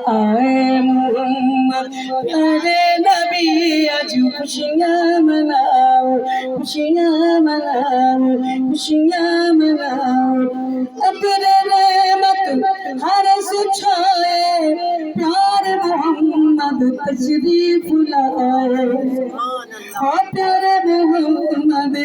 आए मोहम्मद प्यारे नबी आज खुशियाँ मनाओ खुशियाँ मनाओ खुशियाँ मनाओ अपने रहमत हर सुछाए प्यार मोहम्मद तशरीफ लाए प्यारे मोहम्मद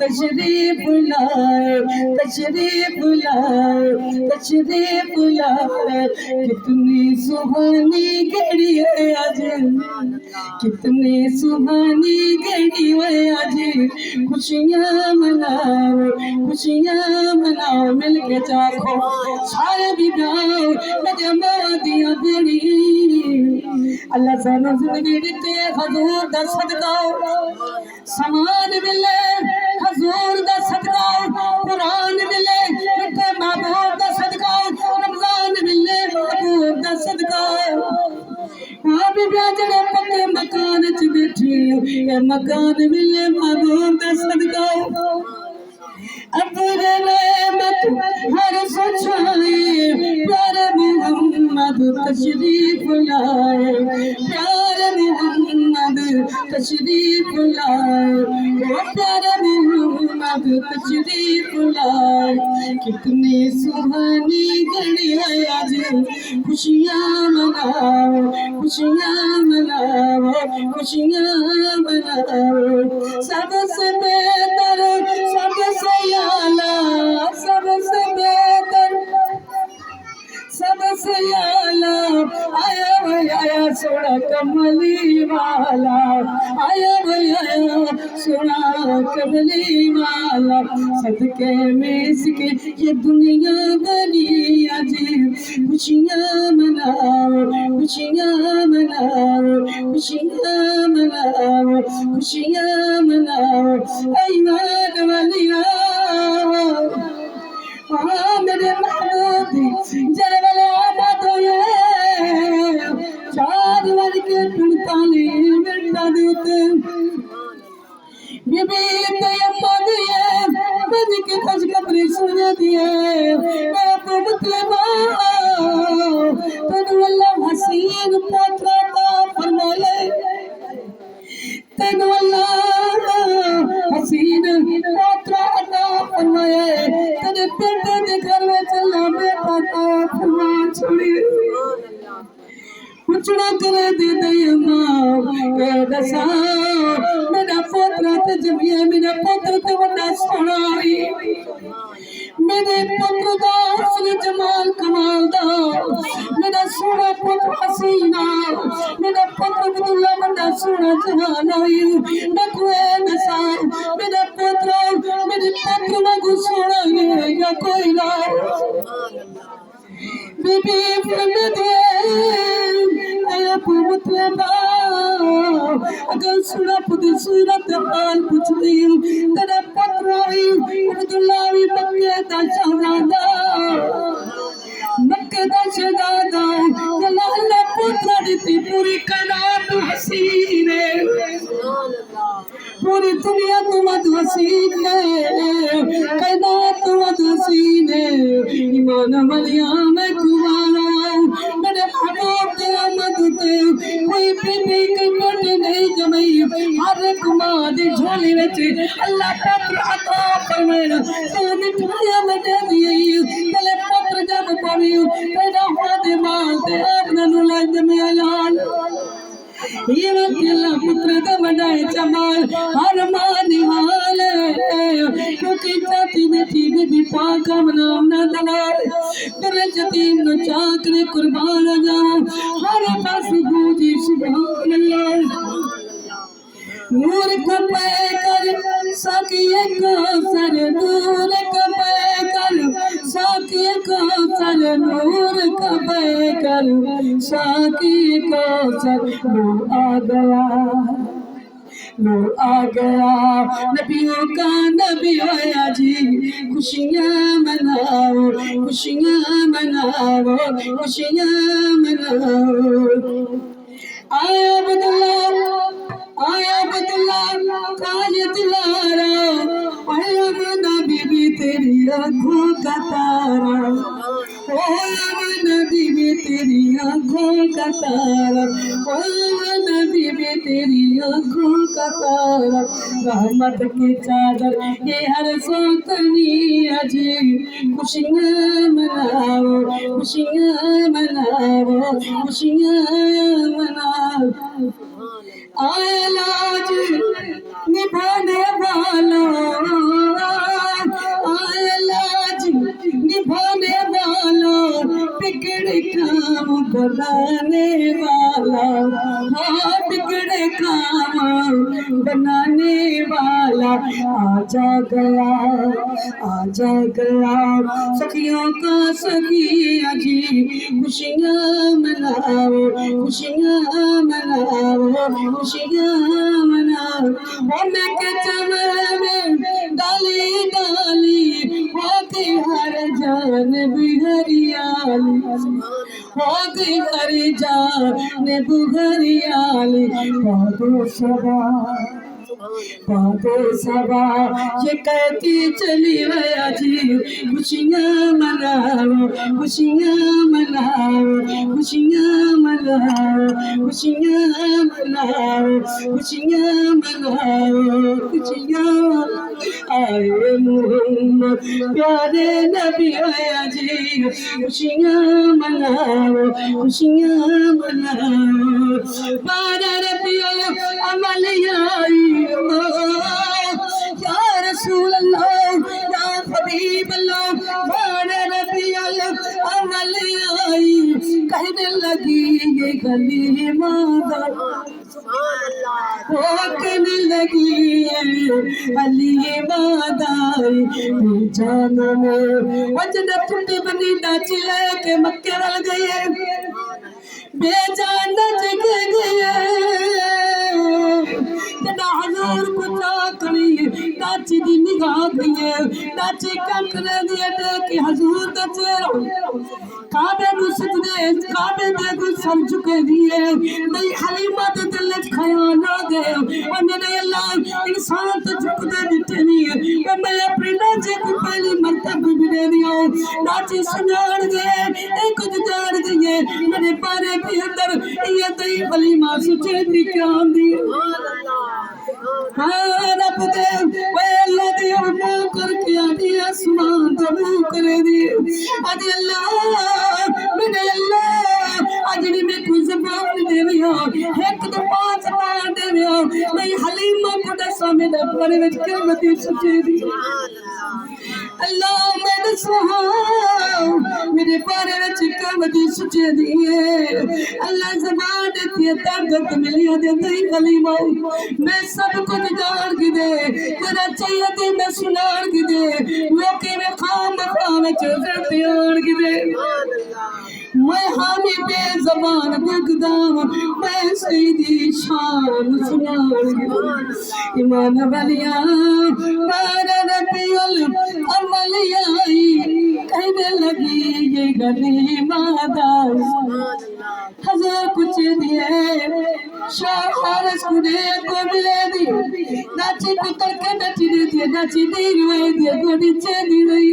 तशरीफ लाए तशरीफ लाए तशरीफ लाए कितनी सुहानी घड़ी है आज कितनी सुहानी घड़ी है आज खुशियाँ मनाओ मिलके चाखो सारे भी गाओ जमा दिया बेड़ी अल्लाह सानू जिंदगी दिते हजूर दा सदका समान मिले हजूर दा सदका कुरान मिले मिठे महबूब दा सदका रमजान मिले महबूब दा सदका भी जड़े पक्के मकान च बैठी मकान मिले महबूब दा सदका अपने रहमत हर सुछाए प्यारे मोहम्मद तशरीफ लाए प्यारे मोहम्मद तशरीफ लाए प्यारे मोहम्मद तशरीफ लाए कितनी सुहानी घड़ी है आज खुशियाँ मनाओ खुशियाँ मनाओ खुशियाँ मनाओ सबसे बेहतर सबसे आला सबसे बेहतर सबसे आला आया सोना कमली वाला आया सोना कमली वाला सदके में इसके ये दुनिया बनी आज खुशियाँ मनाओ खुशियाँ मनाओ खुशियाँ मनाओ खुशियाँ मनाओ ईमान वालिया मेरे महबूब जलवाले आबाद होए 4 वर्ष के 45 मिनट देते बीबी ते अम्मा दिए बद के खुश खबरी सुन दिए मेरा तो मतलब तेन अल्लाह हसीन पोतरा ता फरमाले तेन अल्लाह हसीन पोतरा अता फरमाए तेरे बेटे दे घर में चला बेटा ता फरमा छोड़ी कुचड़ा करे दे दया दसा मेरा पोतरा ते जमिया मेरा पोतरा ते बड़ा सोना मेरे पुत्र दा हुस्न जमाल कमाल दा मेरा सोना पुत्र हसीना मेरा पुत्र अब्दुल्ला बड़ा सोना जहान आई मैं कोई दसा मेरा पुत्र वांगू सोना है या कोई ना बीबी फरमाते आया मतलब अगर सुना पुत्र सूरत हाल पूछ रही हूँ तेरा पुत्र अब्दुल्ला भी मक्के दा शहजादा जलाल पुत्र दी पूरी कायनात हसीन है पूरी दुनिया तो मत हसीन है कायनात तो मत हसीन है ईमान वालिया मैं कुमारा मेरे महबूब दे आमद ते कोई बीबी कोई बेटे नहीं जमई हर एक मां दी झोली विच अल्लाह पुत्र अता फरमाया तो मिठाइयां में दे दी तेरे पुत्र जब पवी तेरा होदे माल ते अपना नुला जमिया लाल ये वकीला पुत्र का बनाए जमाल हर मां निहाल क्योंकि जाति बेटी भी पाक नाम ना दलाल तेरे यतीम नो चाकरे कुर्बान जाओ हर पास गूंजी सुभान अल्लाह नूर कपे कर साकिए को सर नूर कपे कर साकिए को सर नूर कपे कर साकी को सर नूर आ गया नबियों का नबी आया जी खुशियाँ मनाओ खुशियाँ मनाओ खुशियाँ मनाओ आया बदला काले दिलारा आया बना बीबी तेरी आँखों का तारा आया बना नबी में तेरी आंखों का तारा, ओ नबी में तेरी आंखों का तारा, रहमत की चादर ये हर सोतनी अजी, खुशियाँ मनाओ, खुशियाँ मनाओ, खुशियाँ मनाओ। आया लाज निभाने वाला, आया लाज निभाने वाला, बिगड़े काम बनाने वाला, हाँ बिगड़े काम बनाने वाला, आजा गया सखियों का सखी अजी, खुशियाँ मनाओ, खुशियाँ मनाओ, खुशियाँ मनाओ। वो मैं के चमन में डाली डाली होती हर जान हरियाली, होती हर जान हरियाली, बादो सबा ये कहती चली गया जी, खुशियाँ मनाओ, खुशियाँ मनाओ, खुशियाँ मनाओ, खुशियाँ मनाओ, खुशियाँ मनाओ, खुशियाँ। आए मोहम्मद प्यारे नबी आया जी, खुशियाँ मनाओ, खुशियाँ मनाओ। 12 रबीउल अव्वल आई, या रसूल अल्लाह या हबीब अल्लाह, 12 रबीउल अव्वल आई, कहने लगी ये गली मादा, कहने लगी अली मादाई, जान में वजन टूटे बनी नाच लेके मक्के वाल गए, बेजान नच गए, तना हजूर को चाकरी नाची दी निगाह गई, नाची कंकरे दिए देखे हजूर का चेहरा, काबे को सजदे काबे दे को सर झुके दिए, नहीं हलीमा दे दिल ख्याल आ गए, और मेरे अल्लाह इंसान तो झुकते दिखे नहीं है, और मैं अपनी नाचे को पहली मर्तबा भी दे दिया, नाची सुनार गए एक जान गए, मेरे पारे के अंदर ये दई हलीमा सुचे दी क्या दी, हाँ रब दे वे अल्लाह दे मुंह करके आदि आसमान तो मुंह करे दी, आदि अल्लाह मेरे अल्लाह आज भी मैं कुछ जबान दे रही हूँ, एक तो 5 बार दे रही हूँ, मैं हलीमा को दसा मेरे बारे में क्या बती सुचे दी, अल्लाह मैंने सुहा मेरे बारे में क्या बती सुचे दी, अल्लाह जबान देती ताकत मिली दे दई हलीमा, मैं सब कुछ जान के दे, तेरा चाहिए दे मैं सुनार के दे, लोके में खाम चौधर त्यार के दे, मैं हामी बेज़बान गुगदाम, मैं सईदी शान सुनार के दे, ईमान वालिया 12 रबीउल अव्वल आई, कहने लगी ये गली मादा, हजार कुछ दिए शाहरस कुने को मिले दी, नाची पुतर के नाची दी, नाची दी रुए दी, गोड़ी चेदी रही,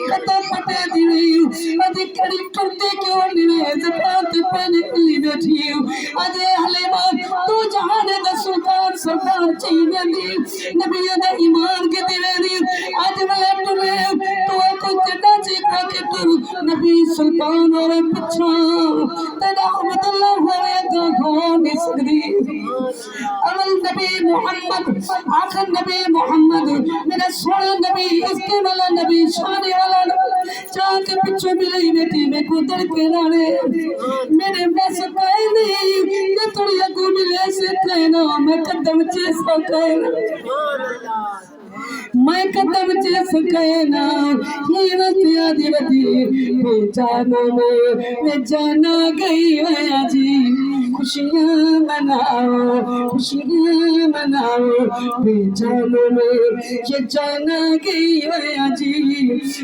कदम पटे दी रही, अधे कड़ी टूटे क्यों निवे, ज़बान ते पहले मिली बैठी हूँ, अधे हलीमा तू जहान दा सुल्तान सरदार चाहिए दी, नबियों दा ईमान के दिवे दी, आज वाले टुरे तो को चढ़ा चेका के टुर, नबी सुल्तान और पिछा, तेरा अब्दुल्लाह होवे तो हो नहीं सकती, अवल नबी मोहम्मद आखिर नबी मोहम्मद, मेरा सोना नबी इसके वाला नबी शाने वाला नबी, चाह के पीछे मिली बेटी में कुदर के नारे, मेरे बस कहे नहीं ये थोड़ी अगू मिले से कहना, मैं कदम चे सकना, मैं कदम चे सकना, ये रतिया दिवती बेचारों में जाना गई है जी, खुशियाँ मनाओ, खुशियाँ मनाओ, बेचारों में ये जाना गई है जी,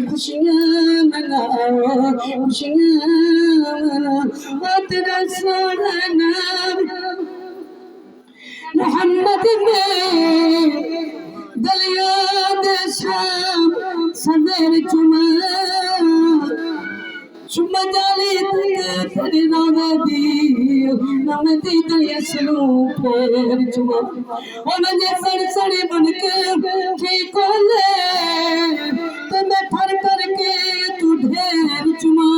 खुशियाँ मनाओ, खुशियाँ मनाओ, तेरा सोना नाम मोहम्मद में दलिया शाम सवेर चुमा चुम्मा जाली तक तेरे नदी नमदी दयसलू फेर चुमा ओने सड़ सड़े बन के कोले तो मैं फर करके तू ढेर चुमा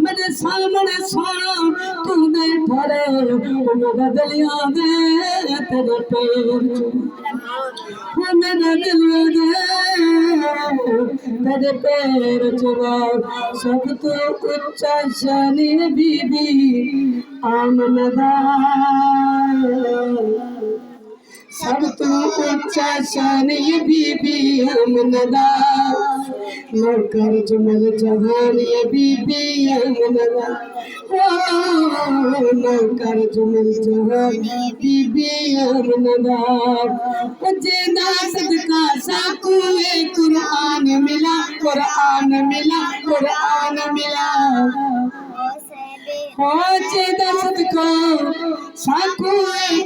मेरे सामने सोना तू नहीं ठहरे मेरा दलिया दे तेरे पैर चुमा मेरा दलिया दे तेरे पैर चुमा सब तो उच्चा शानी बीबी आमनदा सब तो उच्चा शानी बीबी आमनदा नौकर जुमल जहान ये बीबी आमनदा नौकर जुमल जहान बीबी आमनदा मुझे ना सदका साकू कुरान मिला कुरान मिला कुरान मिला होचे दसत को साकू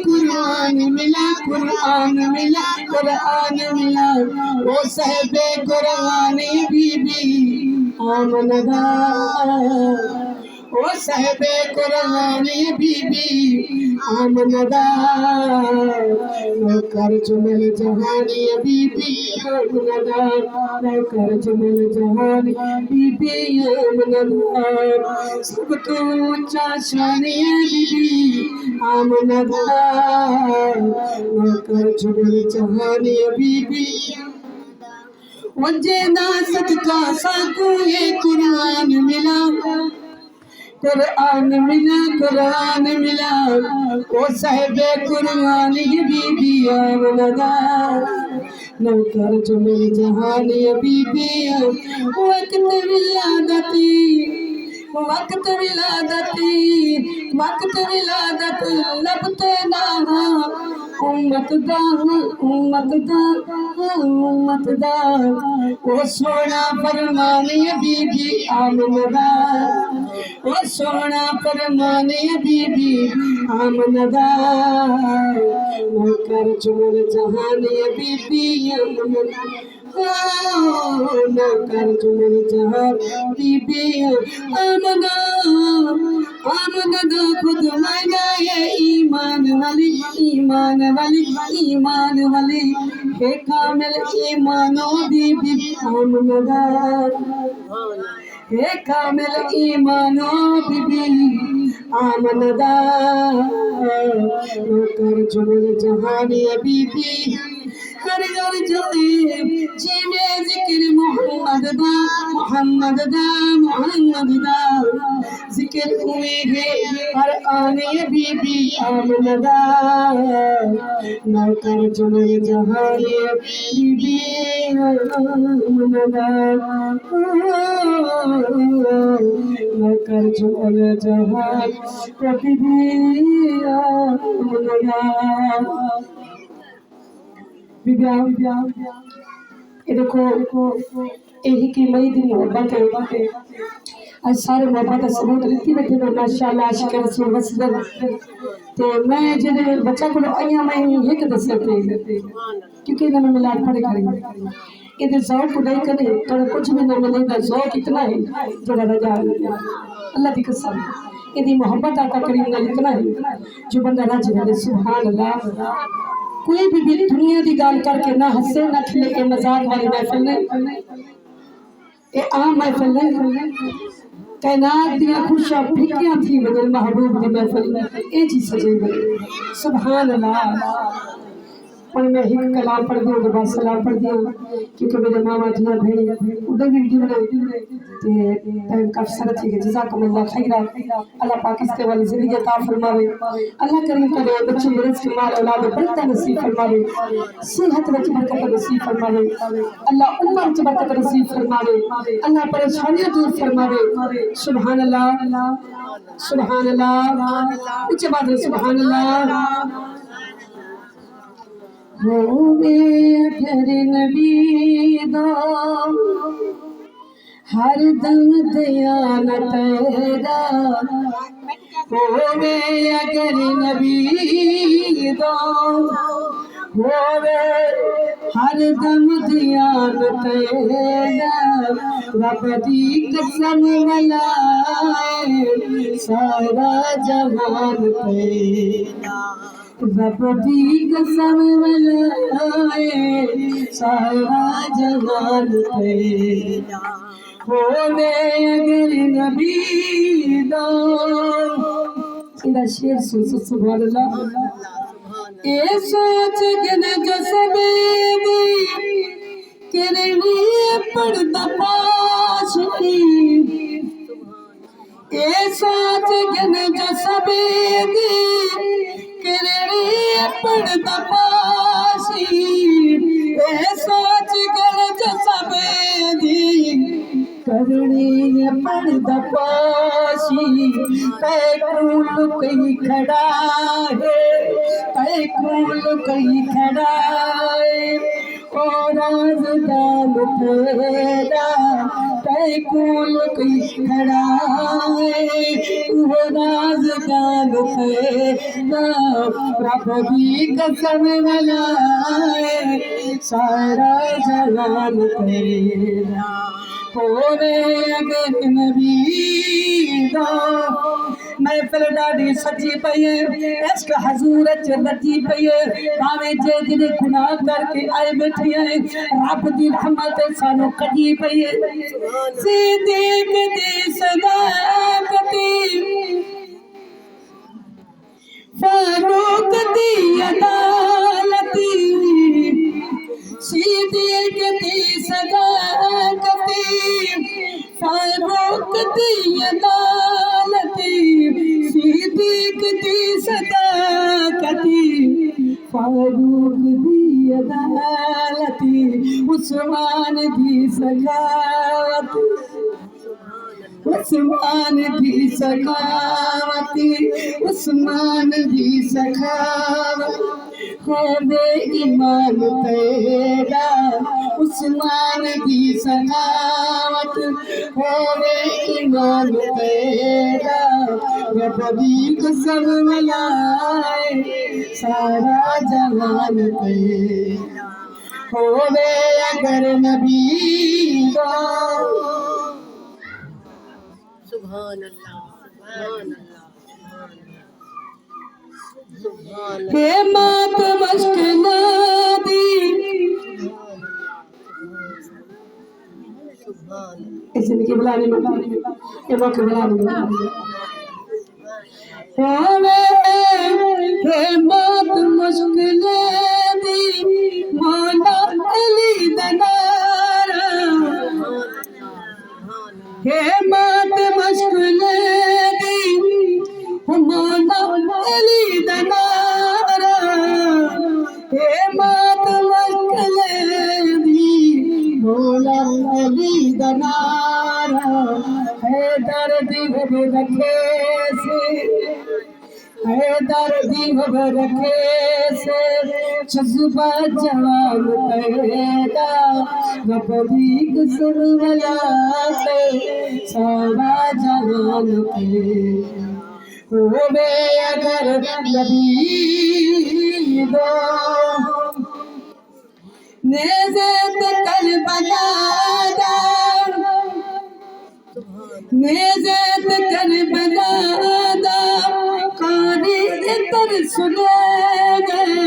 कुरान मिला कुरान मिला कुरान मिला वो सहबे कुरान बीबी आमनदा ओ सहबे कुरान बीबी आमनदा नौकर जुमल जहानी बीबी आमनदा नौकर जुमल जहानी बीबी आमनदा सब तो ऊंचा शानी बीबी आमनदा नौकर जुमल जहानी बीबी वजे ना सदका साकू ये कुरान मिला कुरान मिला कुरान मिला ओ साहिबे कुरान ये बीबी आमनदा नौकर जुमल जहानी बीबी वक्त विलादती वक्त विलादती वक्त विलादत लबते ना उम्मत दा उम्मत दा उम्मत दा ओ सोना फरमाने बीबी आमनदा ओ सोना फरमाने बीबी आमनदा नौकर जुमल जहानी बीबी आमनदा नौकर जुमल जहान बीबी आमनदा आमनदा खुद मांगा ये ईमान वाली ईमान वाली ईमान वाली हे कामिल ईमानो बीबी आमनदा हे कामिल ईमानो बीबी आमनदा नौकर जुमल जहानी बीबी हर घर जाए जीने जिक्र मोहम्मद दा मोहम्मद दा मोहम्मद दा जिक्र हुए है हर आने बीबी आमनदा नौकर जुमल जहानी बीबी आमनदा नौकर जुमल जहानी बीबी आमनदा ये देखो यही की मई दी मोहब्बत है आज सारे मोहब्बत सबूत रीति बैठे ना माशाअल्लाह आशिक रसूल वसदन ते मैं जेदे बच्चा को आया मैं एक दसे थे क्योंकि इन्हें मिलाद पढ़े करेंगे ये ज़ौक नहीं करे तो कुछ भी ना मिलेगा ज़ौक इतना है जो रजा अल्लाह की कसम ये मोहब्बत आता करीम ना इतना है जो बंदा राजी है सुभान अल्लाह कोई भी दुनिया की गाल करके ना हंसे ना खिले के मजाक वाली महफिल नहीं ये आम महफिल नहीं कायनात दिया खुशियां फिक्रियां थी बदल महबूब की महफिल ये चीज सजी गई सुभान अल्लाह और मैं एक कलाम पढ़ दिया बस सलाम पढ़ दिया क्योंकि मेरे मामा जी भेड़ उधर भी वीडियो बनाई ते टाइम काफी सारा थी जज़ाकुमुल्लाह खैरा अल्लाह पाक इसके वाली जिंदगी अता फरमावे अल्लाह करीम करे बच्चे मेरे के माल औलाद बरकत नसीब फरमावे सेहत में बरकत नसीब फरमावे अल्लाह उम्र में बरकत नसीब फरमावे अल्लाह परेशानियां दूर फरमावे सुभान अल्लाह सुभान अल्लाह ऊंचे बात सुभान अल्लाह होवे अगर नबी दा हर दम दयान तेरा होवे अगर नबी दा होवे हर दम ध्यान तेरा रब दी कसम वलाए सारा जहान तेरा रब दी कसम वलाए सारा जहान तेरा होवे अगर नबी दा इधर शेर सुन सुभान अल्लाह ये सोच के न जो सबेदी किरनी पड़ता पाशी ये सोच के न जो सबेदी किरनी पड़ता पाशी ये सोच के न जो सबेदी करनी पड़ता पाशी तैकूल कहीं खड़ा है तैकूल कहीं खड़ा है ओ राज़दान तेरा तैकूल कहीं खड़ा है वो राज़दान तेरा रब दी कसम वलाए सारा जहान तेरा होवे अगर नबी दा महफिल ॾाढी सजी पई है इश्क हजूर च रची पई है भावे जे जिने गुनाह करके आए बैठी है रब दी रहमत सानू कजी पई है सिद्दीक दी सदाकती फारूक दी अदालती सिद्दीक दी सदाकती फारूक दी अदालती सिद्दीक दी सदाकती फारूक दी अदालती उस्मान दी सखावत उस्मान दी सखावती उस्मान दी सखावत होवे ईमान तेरा उस्मान दी सखावत होवे ईमान तेरा रब दी कसम वलाए सारा जहान तेरा होवे अगर नबी दा सुभान अल्लाह हे मात मश्किल दी ऐसे नहीं बुलाने में ये मौके बुलाने में हे मात मश्किल दी मौला अली दनारा हे मात मश्किल दी मौला अली दनारा हे मात मश्किल दी मौला अली दनारा है दर्द रखे से है दर्द रखे से जज्बा जवान पैदा रब दी कसम वलाए सारा जहान पैदा होवे अगर नबी दो नेज़त कल बनादा नेज़त कल बनादा कारी इतर सुने गए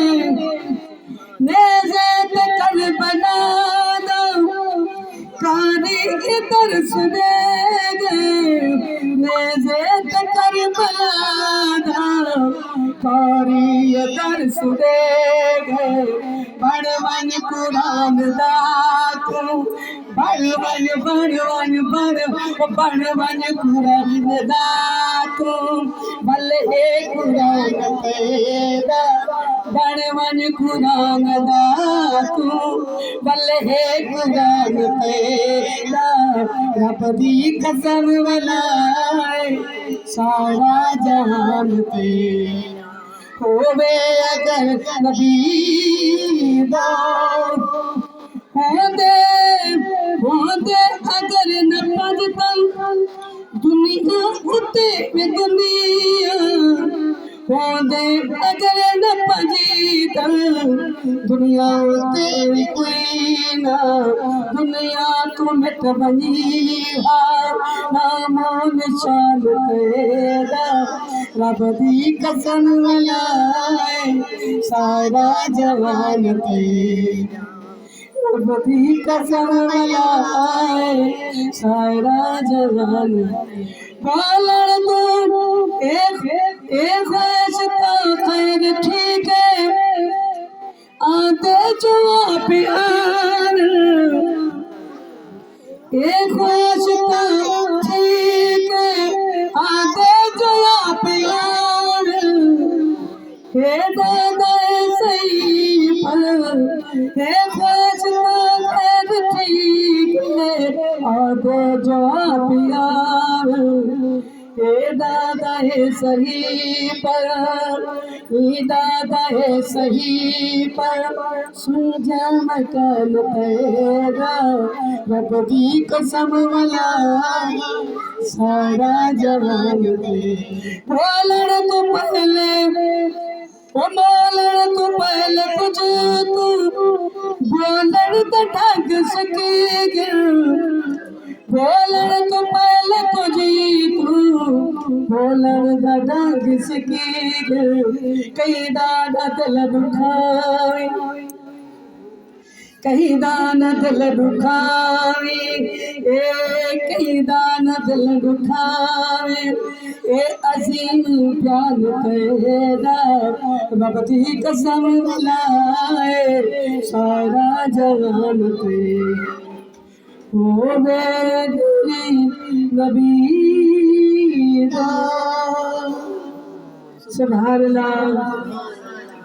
नेज़त कल बनादा कारी इतर सुने गए नेज़त कल बनादा कारी इतर सुने गए बड़वन कुरान दातू बड़वन बड़वन बड़वन कुरान दातू बल हे कुरान तेरा बड़वन कुरान दातू बल हे कुरान तेरा रब दी कसम वलाए सारा जहान तेरा होवे अगर नबी दा होंदे अगर न पजतन दुनिया उते में दुनिया होंदे अगर न पजी तर दुनिया तेरी कोई ना दुनिया तू मिट बनी नामो निशान तेरा रब दी कसम लाए सारा जवान तेरा रब दी कसम लाए सारा जवान पालन दो एक ख्वाहिशता खैर ठीक है आते जो प्यार एक ख्वाहिशता ठीक है आते जो प्यार हे दादा सही पर हे ख्वाहिशता खैर ठीक है आते जो प्यार हे दादा है सही पर हे दादा है सही पर सुन जा मकान तेरा रब दी कसम वाला सारा जवान बोलन तो पहले ओ बोलन तो पहले कुछ तू बोलन तो ढंग सकेगा बोलन तो पहले कुछ तू बोलन का ढंग सकेगा कई दादा दिल दुखाए कहीं दान दिल दुखावे कहीं दान दिल दुखावे ए अजीम प्यार तेरा रब दी कसम लाए सारा जवान तेरा ओ मेरे नबी सुभान अल्लाह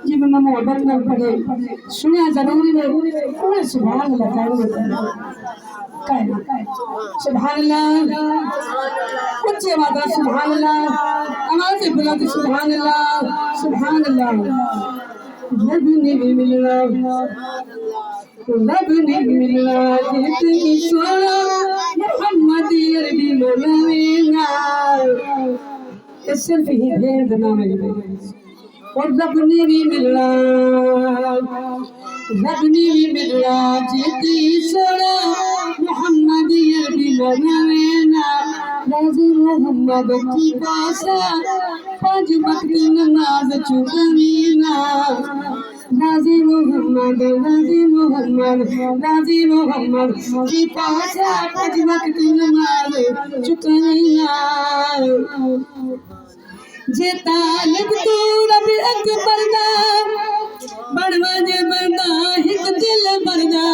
जी मैं मोहब्बत में पढ़े सुना जरूरी है पूरे सुभान अल्लाह सुभान अल्लाह कुछ बात सुभान अल्लाह आवाज़ बुलंद सुभान अल्लाह रब ने भी मिलना जितनी सोना मोहम्मद अरबी मोलाना ये सिर्फ ही भेद ना मिले और रब ने भी मिलना जितनी सोना मोहम्मद अरबी मोलाना राजी मोहम्मद की पासा पांच वक्त नमाज चुकावीना राजी मोहम्मद की पासा पांच वक्त नमाज चुकावीना जे तालिब तू रब अकबर दा बड़वाज बंदा हिक दिल बरदा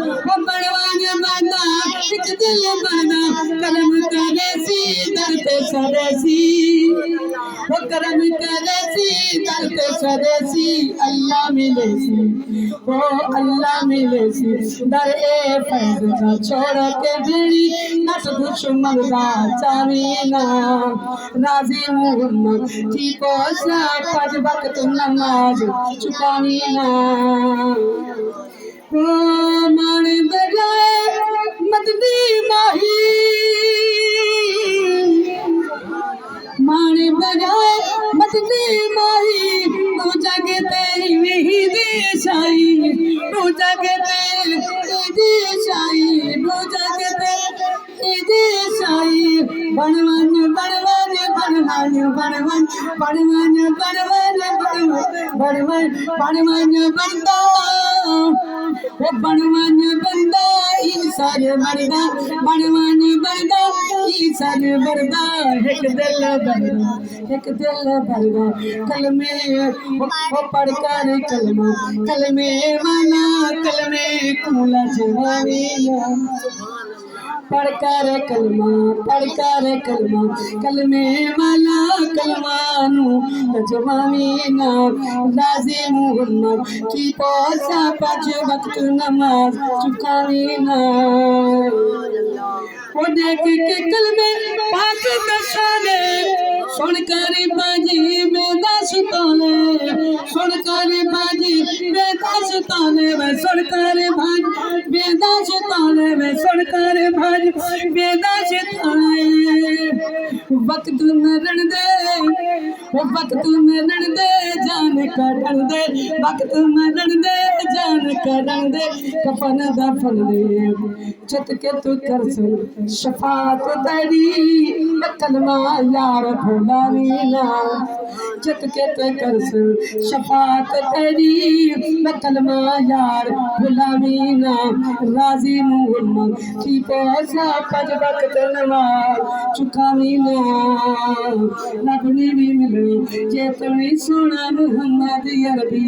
ओ बड़वाज बंदा हिक दिल बरदा करम करे सी दर पे सरेसी ओ करम करे सी दर पे सरेसी अल्लाह मिले सी ओ अल्लाह मिले सी दर ए फैज का छोड़ के बीड़ी नस दुश्मन दा चावीना राजी मोहम्मद की पोसा पांच वक्त नमाज चुकावीना ओ मन बजाए मदनी माही मान बजाए मदनी माही तू जगते ही देशाई तू जगते देशाई तू जगते देशाई बनवन बनवन बनवन बनवन बनवन बनवन बनवन बनवन बनता वो बनवन बंदा इंसान मरदा बनवन बंदा इंसान मरदा एक दिल भरदा कलमे वो पढ़कर कलमे वाला कलमे कूला जवानीला पढ़कर कलमा कलमे वाला कलमानू जवानीना राजी मोहम्मद की पोसा पांच वक्त नमाज चुकावीना वो देख के कलमे पाक दशाने सुनकर बाजी बेदासताने सुनकर बाजी बेदासताने वे सुनकर भाज बेदासताने वे सुनकर भाज बेदासताने वक्त मरण दे वो वक्त मिलन दे जान कढण दे वक्त मिलन दे जान कढण दे कफन दफन दे चित के तू कर शफात तेरी कलमा यार भुलावीना चित के तू कर शफात तेरी कलमा यार भुलावीना राजी मोहम्मद की पोसा पज वक्त नमाज चुकावीना रब ने भी मिले जे तुम्हें सोना मोहम्मद अरबी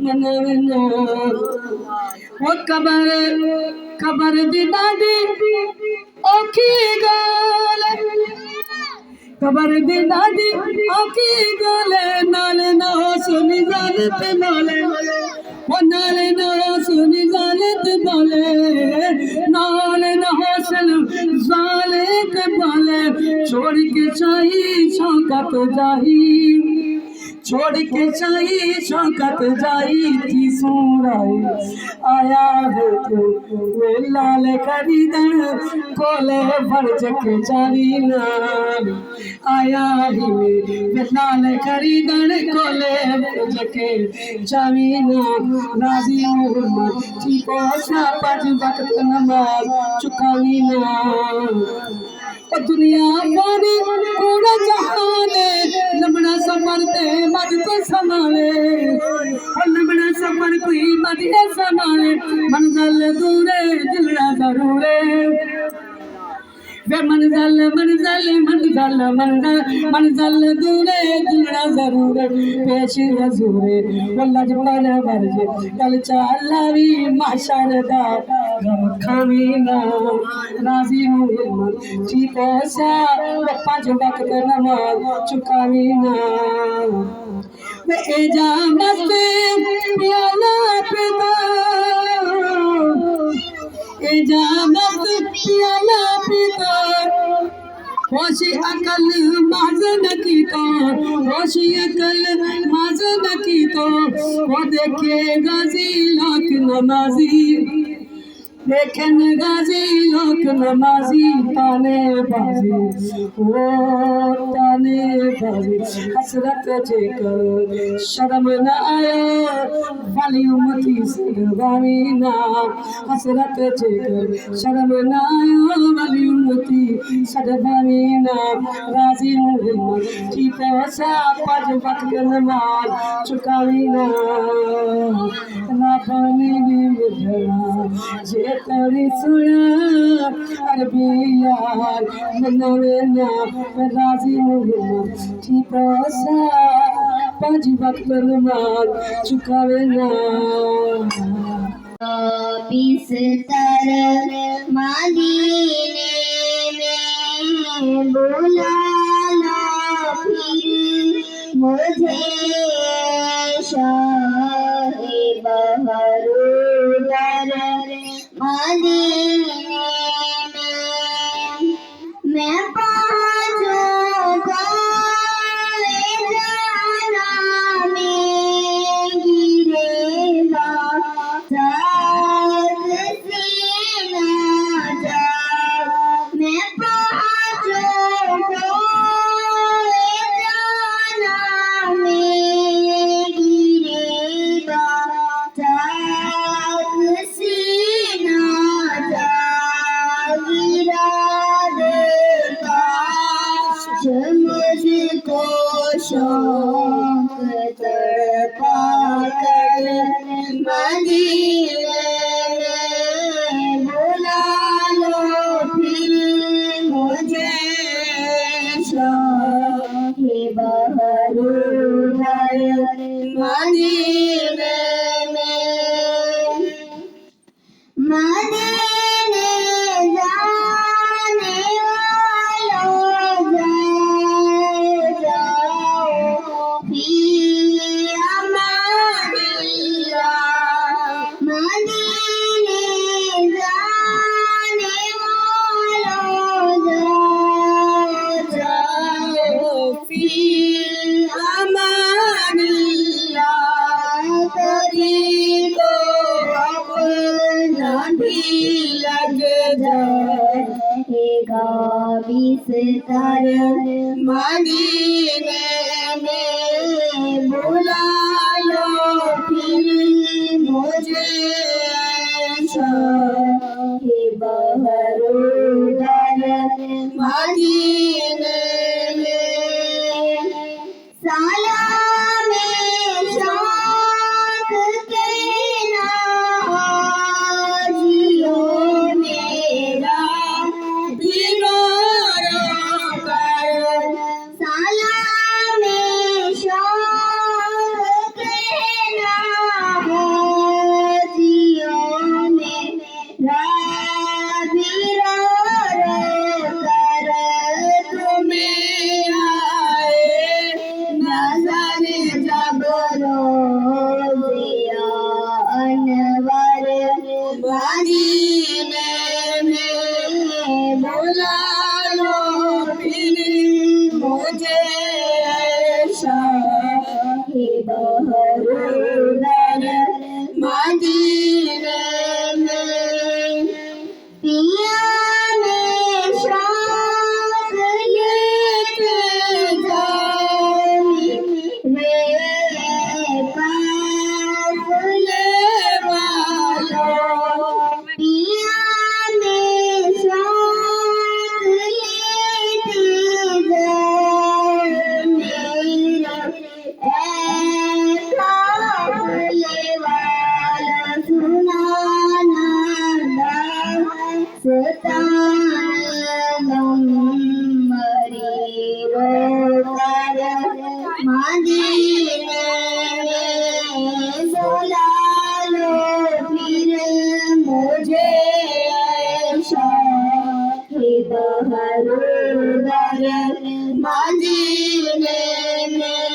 मनावेना वो कबर दी डाडी औखी गाल कबर दी डाडी औखी गाल नाल ना सुनी जालत नाले वो नाल ना सुनी जालत बाले नाल ना हसन जालत बाले छोड़ के चाही शौकत जाही छोड़ के चाही शौकत जाई थी सोराई आया है तो वे लाल खरीदन कोले फर्ज के जावी नाल आया ही वे लाल खरीदन कोले फर्ज के जावी नाल राजी मोहम्मद की पोसा पज वक्त नमाज चुकावी नाल दुनिया पानी पूरा जहान लंबड़ा सफर ते मद को संभाले लंबड़ा सफर कोई मद के संभाले मंजिल दूरे दिलड़ा जरूरे वे मंजिल मंजिल मंजिल मंजिल मंजिल दूरे दिलड़ा जरूरे पेश हजूरे वल्ला जपल वर्ज कल चालावी माशर दा गम खामीना राजी मोहम्मद की पोसा पांच वक्त नमाज चुकावीना वे एजा मस्त प्याला पिता एजा मस्त प्याला पिता होशी अकल माजन की तो होशी अकल माजन की तो वो देखे गाजी लाख नमाजी लेकिन गाजी लोक नमाजी ताने बाजी वो ताने बाजी हसरत जेकर शर्म न आया वाली उम्मती सरवानी ना हसरत जेकर शर्म न आया वाली उम्मती सरवानी ना राजी मोहम्मद की पोसा पज वक्त नमाज चुकावी ना पानी भी मिलना जे तोरी सुना अरबी यार मनवेना राजी मोहम्मद की पोसा पज वक्त नमाज चुकावेना बिस्तर मदीने में बुला लो फिर मुझे शाहे बहरूदर मदीने में मैं पहुँचूंगा जाना में गिरेगा साथ सीना जा मैं पहुँचूंगा जाना में गिरेगा साथ सीना जा गिरा देगा मुझको शौक तड़पा कर मदीने में बुला लो फिर मुझे शौक बहरूदर मदीने मदीने जाने वालों जाओ फिर अमानिया मदीने जाने वालों जाओ फिर अमानिया तेरी को अपना भी लग जाएगा बिस्तर मदीने में बुला लो फिर मुझे शाही बहरूदर मदीने में सलाम शौक के नाजियों मेरा दीवारों पर सलाम शौक के नाजियों मेरा कर तुम्हें आए नजर जब रोज़िया अनवर मदीने में बुला लो फिर मुझे शाही बहरूदर मदीने में पिया ने शौक लेके जानी मेरे काफ़िले वालों पिया ने शौक लेके जानी मेरे काफ़िले वालों सुनाना दास्तान मरीज़ों कर मदीने में बुला लो फिर मुझे शाही बहरूदर मदीने में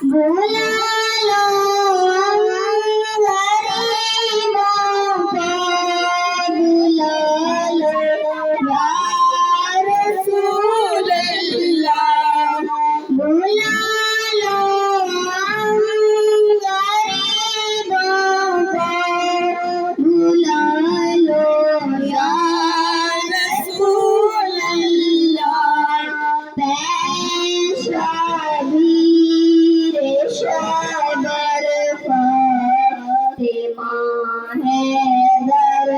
बुला लो गरीबों पे बुला लो या रसूल अल्लाह बुला लो गरीबों पे बुला लो या रसूल अल्लाह पेशबीर शबर फातिमा हैदर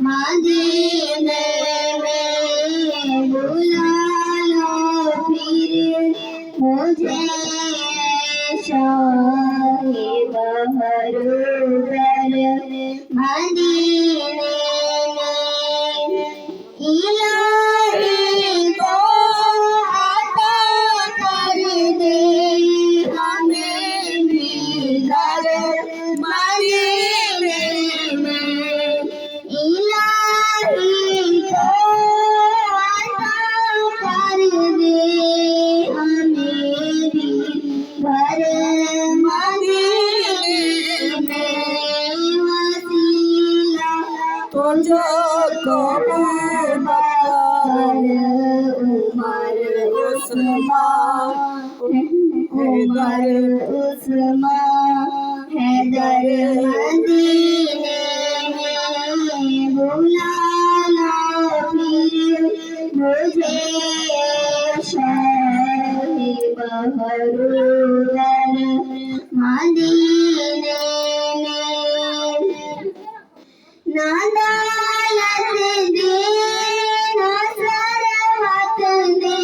मदीने में बुला लो फिर मुझे शाही बहरूदर मदीने में इलाही को अता कर दे हमें भी घर मदीने में इलाही को अता कर दे हमें भी घर मदीने में वसीला तुझो कबूल कर उमर उस्मान उमर उस्मान हैदर मदीने में बुला लो फिर मुझे शाही बहरूदर मदीने में ना दौलत दे ना सरवत दे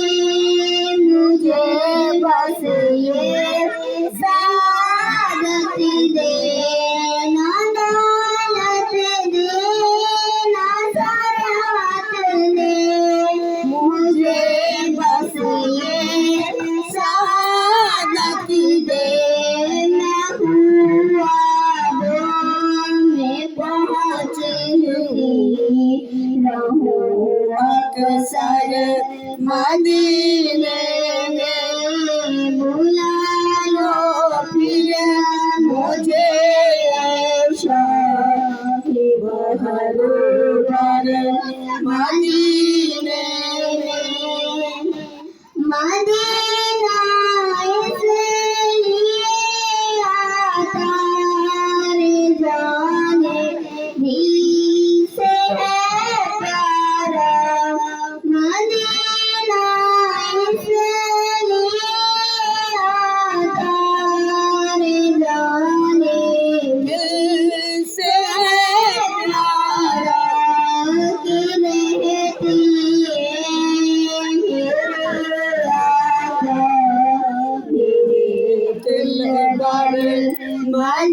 मुझे बस ये सादत दे ना दौलत दे ना सरवत दे मुझे बस ये सादत दे मैं हुआ में पहुँच रहूं अक्सर मदीने में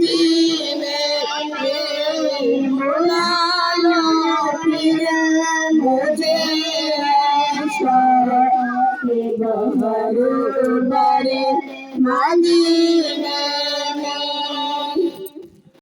मदीने में बुला लो फिर मुझे शौक़ बहर बरे मदीने